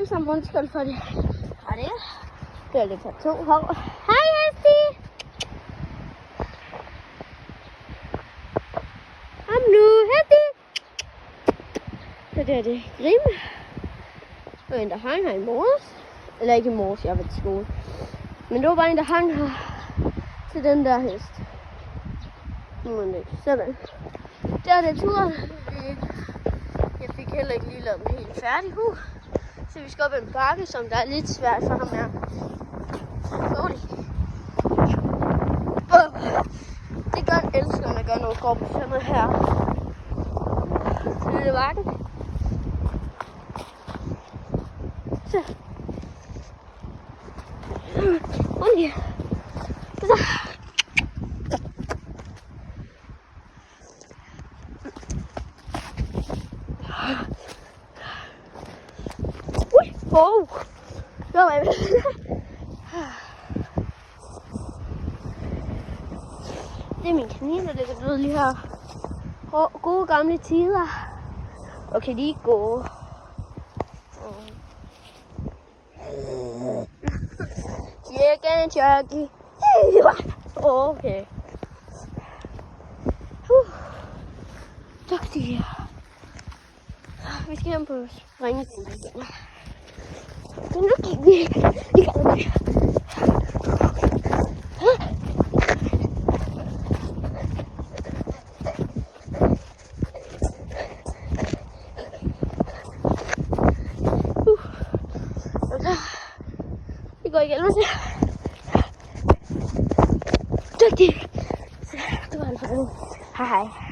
Som undskyld for det. Og det er lidt for 2 hår. Hej Hesti! Kom nu, Hesti! Så det er det Grimme. Og en der hang her i morges. Eller ikke i morges, jeg var til skole. Men det var bare en der hang her til den der hest. Nu må det sådan. Der er det turen. Jeg fik heller ikke lige lavet den helt færdig. Så vi skal op ad en bakke, som der er lidt svært for ham her. Det gør en elsker, når man gør noget går på sådan noget her. Så lille bakken. Så. Okay. Så. Så var jeg med. Det er min kanin, der ligger død lige her. Gode gamle tider. Okay, de er gode. Chicken jockey. Okay. Dygtige. Vi skal hjem på springetiden igen. Så nu gik vi i gang. Vi går igen. Dygtig. Så det var en form. Hej hej.